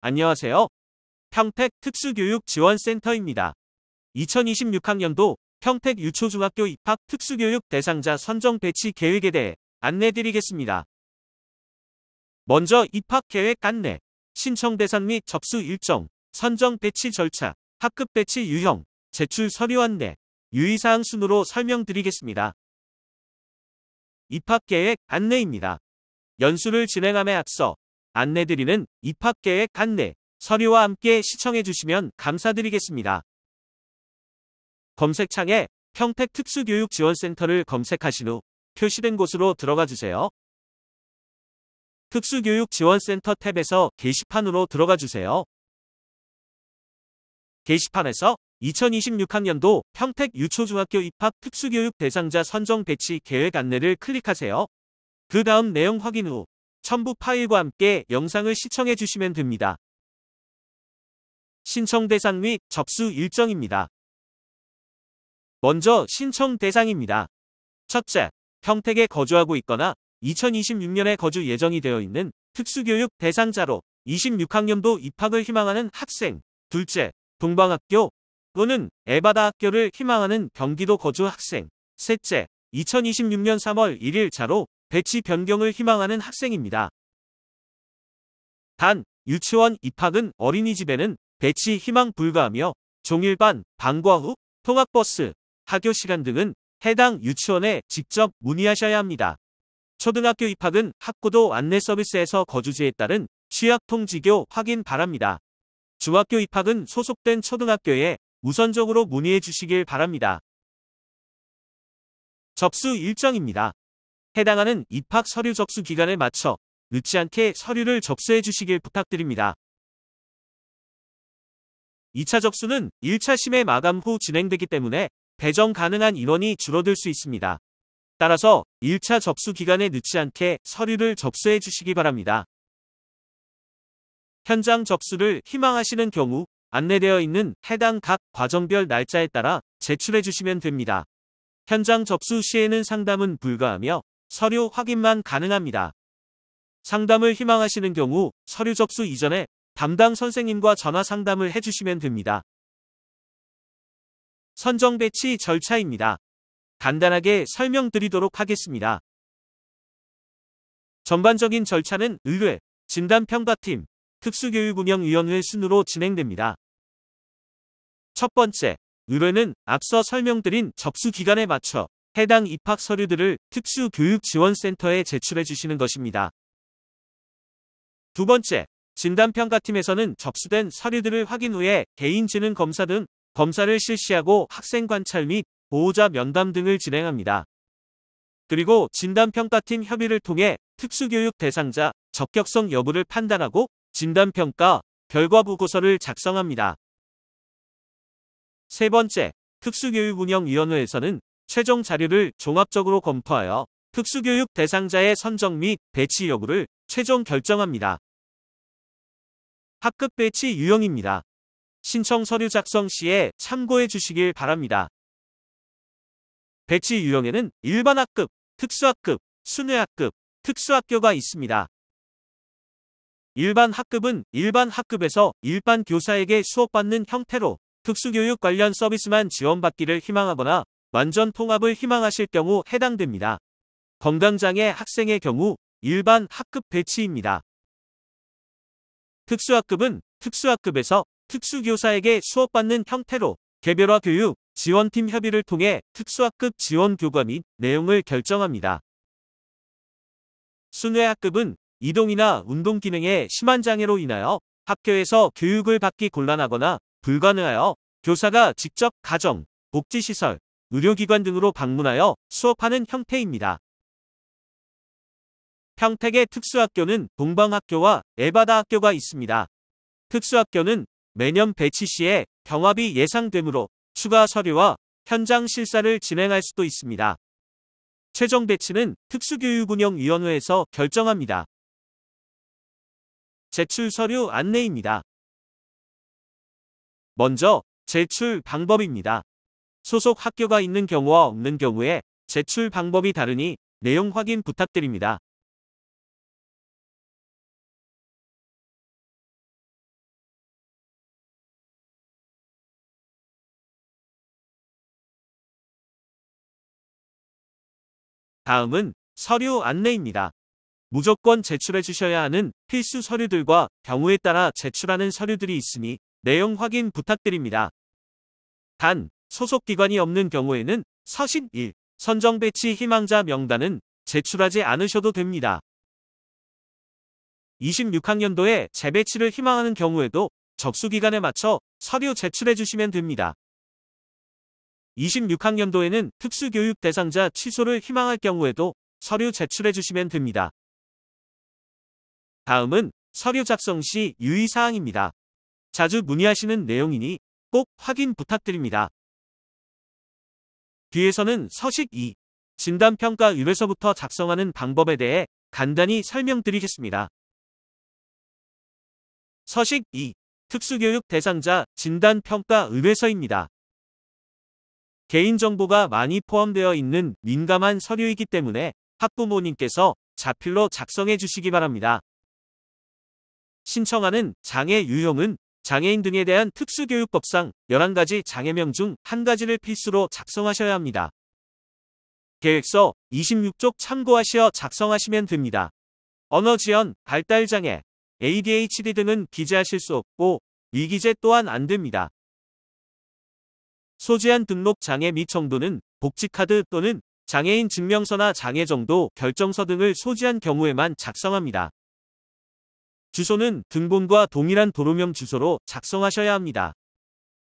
안녕하세요. 평택특수교육지원센터입니다. 2026학년도 평택유초중학교 입학 특수교육 대상자 선정 배치 계획에 대해 안내드리겠습니다. 먼저 입학 계획 안내, 신청 대상 및 접수 일정, 선정 배치 절차, 학급 배치 유형, 제출 서류 안내, 유의사항 순으로 설명드리겠습니다. 입학 계획 안내입니다. 연수를 진행함에 앞서 안내드리는 입학 계획 안내, 서류와 함께 시청해 주시면 감사드리겠습니다. 검색창에 평택특수교육지원센터를 검색하신 후 표시된 곳으로 들어가 주세요. 특수교육지원센터 탭에서 게시판으로 들어가 주세요. 게시판에서 2026학년도 평택유초중학교 입학 특수교육 대상자 선정 배치 계획 안내를 클릭하세요. 그 다음 내용 확인 후 첨부 파일과 함께 영상을 시청해 주시면 됩니다. 신청 대상 및 접수 일정입니다. 먼저 신청 대상입니다. 첫째, 평택에 거주하고 있거나 2026년에 거주 예정이 되어 있는 특수교육 대상자로 26학년도 입학을 희망하는 학생. 둘째, 동방학교 또는 에바다 학교를 희망하는 경기도 거주 학생. 셋째, 2026년 3월 1일 자로 배치 변경을 희망하는 학생입니다. 단, 유치원 입학은 어린이집에는 배치 희망 불가하며 종일반, 방과 후, 통학버스, 학교 시간 등은 해당 유치원에 직접 문의하셔야 합니다. 초등학교 입학은 학구도 안내 서비스에서 거주지에 따른 취약통지교 확인 바랍니다. 중학교 입학은 소속된 초등학교에 우선적으로 문의해 주시길 바랍니다. 접수 일정입니다. 해당하는 입학 서류 접수 기간에 맞춰 늦지 않게 서류를 접수해 주시길 부탁드립니다. 2차 접수는 1차 심해 마감 후 진행되기 때문에 배정 가능한 인원이 줄어들 수 있습니다. 따라서 1차 접수 기간에 늦지 않게 서류를 접수해 주시기 바랍니다. 현장 접수를 희망하시는 경우 안내되어 있는 해당 각 과정별 날짜에 따라 제출해 주시면 됩니다. 현장 접수 시에는 상담은 불가하며 서류 확인만 가능합니다. 상담을 희망하시는 경우 서류 접수 이전에 담당 선생님과 전화 상담을 해주시면 됩니다. 선정 배치 절차입니다. 간단하게 설명드리도록 하겠습니다. 전반적인 절차는 의뢰, 진단평가팀, 특수교육운영위원회 순으로 진행됩니다. 첫 번째, 의뢰는 앞서 설명드린 접수 기간에 맞춰 해당 입학 서류들을 특수교육지원센터에 제출해 주시는 것입니다. 두 번째, 진단평가팀에서는 접수된 서류들을 확인 후에 개인지능검사 등 검사를 실시하고 학생 관찰 및 보호자 면담 등을 진행합니다. 그리고 진단평가팀 협의를 통해 특수교육 대상자 적격성 여부를 판단하고 진단평가 결과보고서를 작성합니다. 세 번째, 특수교육운영위원회에서는 최종 자료를 종합적으로 검토하여 특수교육 대상자의 선정 및 배치 여부를 최종 결정합니다. 학급 배치 유형입니다. 신청 서류 작성 시에 참고해 주시길 바랍니다. 배치 유형에는 일반 학급, 특수학급, 순회학급, 특수학교가 있습니다. 일반 학급은 일반 학급에서 일반 교사에게 수업받는 형태로 특수교육 관련 서비스만 지원받기를 희망하거나 완전 통합을 희망하실 경우 해당됩니다. 건강장애 학생의 경우 일반 학급 배치입니다. 특수학급은 특수학급에서 특수교사에게 수업받는 형태로 개별화 교육, 지원팀 협의를 통해 특수학급 지원 교과 및 내용을 결정합니다. 순회학급은 이동이나 운동 기능에 심한 장애로 인하여 학교에서 교육을 받기 곤란하거나 불가능하여 교사가 직접 가정, 복지시설, 의료기관 등으로 방문하여 수업하는 형태입니다. 평택의 특수학교는 동방학교와 에바다 학교가 있습니다. 특수학교는 매년 배치 시에 경합이 예상되므로 추가 서류와 현장 실사를 진행할 수도 있습니다. 최종 배치는 특수교육운영위원회에서 결정합니다. 제출 서류 안내입니다. 먼저 제출 방법입니다. 소속 학교가 있는 경우와 없는 경우에 제출 방법이 다르니 내용 확인 부탁드립니다. 다음은 서류 안내입니다. 무조건 제출해 주셔야 하는 필수 서류들과 경우에 따라 제출하는 서류들이 있으니 내용 확인 부탁드립니다. 단, 소속기관이 없는 경우에는 서식 1. 선정 배치 희망자 명단은 제출하지 않으셔도 됩니다. 26학년도에 재배치를 희망하는 경우에도 접수기간에 맞춰 서류 제출해 주시면 됩니다. 26학년도에는 특수교육 대상자 취소를 희망할 경우에도 서류 제출해 주시면 됩니다. 다음은 서류 작성 시 유의사항입니다. 자주 문의하시는 내용이니 꼭 확인 부탁드립니다. 뒤에서는 서식 2. 진단평가 의뢰서부터 작성하는 방법에 대해 간단히 설명드리겠습니다. 서식 2. 특수교육 대상자 진단평가 의뢰서입니다. 개인정보가 많이 포함되어 있는 민감한 서류이기 때문에 학부모님께서 자필로 작성해 주시기 바랍니다. 신청하는 장애 유형은 장애인 등에 대한 특수교육법상 11가지 장애명 중 1가지를 필수로 작성하셔야 합니다. 계획서 26쪽 참고하시어 작성하시면 됩니다. 언어지연, 발달장애, ADHD 등은 기재하실 수 없고 미기재 또한 안 됩니다. 소지한 등록 장애 및 정도는 복지카드 또는 장애인 증명서나 장애정도 결정서 등을 소지한 경우에만 작성합니다. 주소는 등본과 동일한 도로명 주소로 작성하셔야 합니다.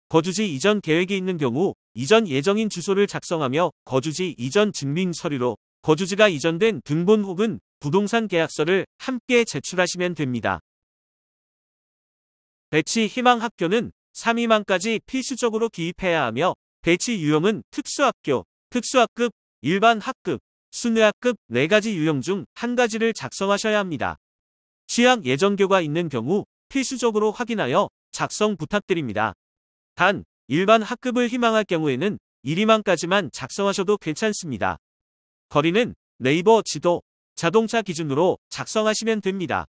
거주지 이전 계획이 있는 경우 이전 예정인 주소를 작성하며 거주지 이전 증빙 서류로 거주지가 이전된 등본 혹은 부동산 계약서를 함께 제출하시면 됩니다. 배치 희망 학교는 3위만까지 필수적으로 기입해야 하며 배치 유형은 특수학교, 특수학급, 일반 학급, 순회학급 4가지 유형 중 1가지를 작성하셔야 합니다. 취약 예정교가 있는 경우 필수적으로 확인하여 작성 부탁드립니다. 단, 일반 학급을 희망할 경우에는 1위만까지만 작성하셔도 괜찮습니다. 거리는 네이버 지도, 자동차 기준으로 작성하시면 됩니다.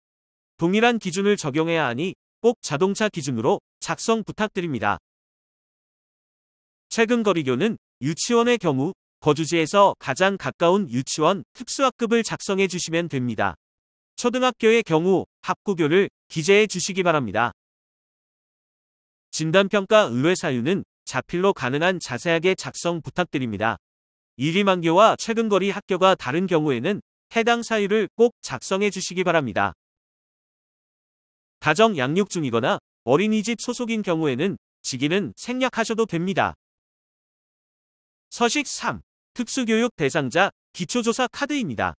동일한 기준을 적용해야 하니 꼭 자동차 기준으로 작성 부탁드립니다. 최근 거리교는 유치원의 경우 거주지에서 가장 가까운 유치원 특수학급을 작성해 주시면 됩니다. 초등학교의 경우 학구교를 기재해 주시기 바랍니다. 진단평가 의뢰 사유는 자필로 가능한 자세하게 작성 부탁드립니다. 일위만교와 최근거리 학교가 다른 경우에는 해당 사유를 꼭 작성해 주시기 바랍니다. 가정 양육 중이거나 어린이집 소속인 경우에는 직위는 생략하셔도 됩니다. 서식 3. 특수교육 대상자 기초조사 카드입니다.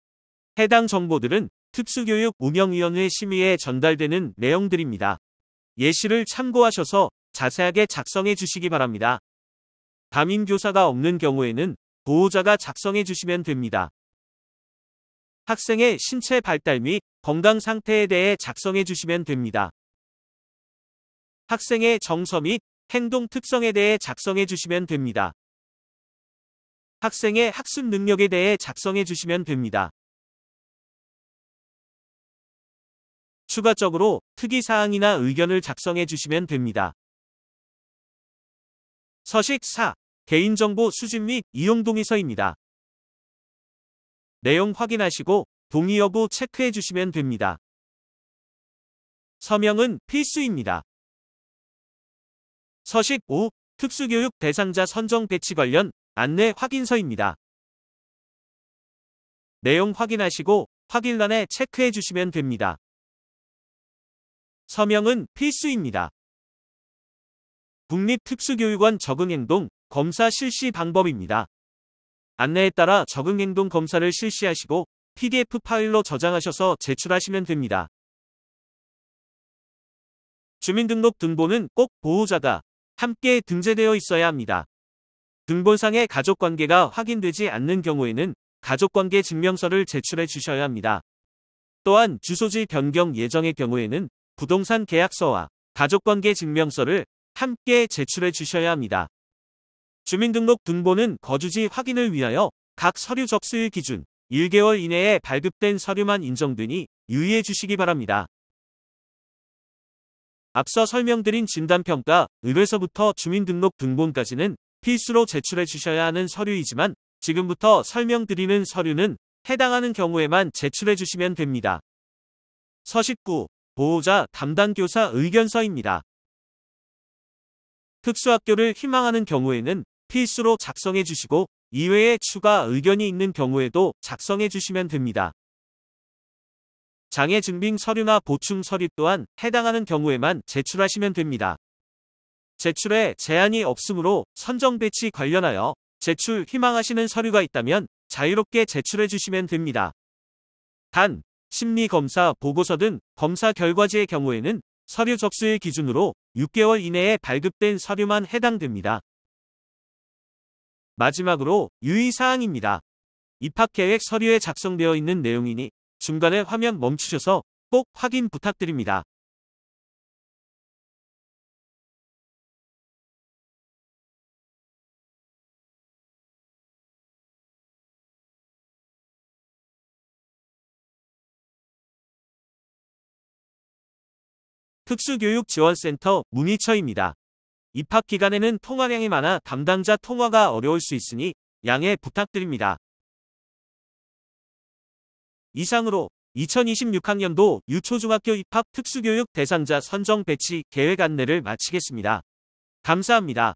해당 정보들은 특수교육 운영위원회 심의에 전달되는 내용들입니다. 예시를 참고하셔서 자세하게 작성해 주시기 바랍니다. 담임교사가 없는 경우에는 보호자가 작성해 주시면 됩니다. 학생의 신체 발달 및 건강 상태에 대해 작성해 주시면 됩니다. 학생의 정서 및 행동 특성에 대해 작성해 주시면 됩니다. 학생의 학습 능력에 대해 작성해 주시면 됩니다. 추가적으로 특이사항이나 의견을 작성해 주시면 됩니다. 서식 4. 개인정보 수집 및 이용 동의서입니다. 내용 확인하시고 동의 여부 체크해 주시면 됩니다. 서명은 필수입니다. 서식 5. 특수교육 대상자 선정 배치 관련 안내 확인서입니다. 내용 확인하시고 확인란에 체크해 주시면 됩니다. 서명은 필수입니다. 국립특수교육원 적응행동 검사 실시 방법입니다. 안내에 따라 적응행동 검사를 실시하시고 PDF 파일로 저장하셔서 제출하시면 됩니다. 주민등록 등본은 꼭 보호자가 함께 등재되어 있어야 합니다. 등본상의 가족관계가 확인되지 않는 경우에는 가족관계 증명서를 제출해 주셔야 합니다. 또한 주소지 변경 예정의 경우에는 부동산 계약서와 가족관계 증명서를 함께 제출해 주셔야 합니다. 주민등록 등본은 거주지 확인을 위하여 각 서류 접수일 기준 1개월 이내에 발급된 서류만 인정되니 유의해 주시기 바랍니다. 앞서 설명드린 진단평가 의뢰서부터 주민등록 등본까지는 필수로 제출해 주셔야 하는 서류이지만 지금부터 설명드리는 서류는 해당하는 경우에만 제출해 주시면 됩니다. 서식 9. 보호자 담당 교사 의견서입니다. 특수학교를 희망하는 경우에는 필수로 작성해 주시고 이외에 추가 의견이 있는 경우에도 작성해 주시면 됩니다. 장애 증빙 서류나 보충 서류 또한 해당하는 경우에만 제출하시면 됩니다. 제출에 제한이 없으므로 선정 배치 관련하여 제출 희망하시는 서류가 있다면 자유롭게 제출해 주시면 됩니다. 단, 심리검사 보고서 등 검사 결과지의 경우에는 서류 접수일 기준으로 6개월 이내에 발급된 서류만 해당됩니다. 마지막으로 유의사항입니다. 입학계획 서류에 작성되어 있는 내용이니 중간에 화면 멈추셔서 꼭 확인 부탁드립니다. 특수교육지원센터 문의처입니다. 입학 기간에는 통화량이 많아 담당자 통화가 어려울 수 있으니 양해 부탁드립니다. 이상으로 2026학년도 유초중학교 입학 특수교육 대상자 선정 배치 계획 안내를 마치겠습니다. 감사합니다.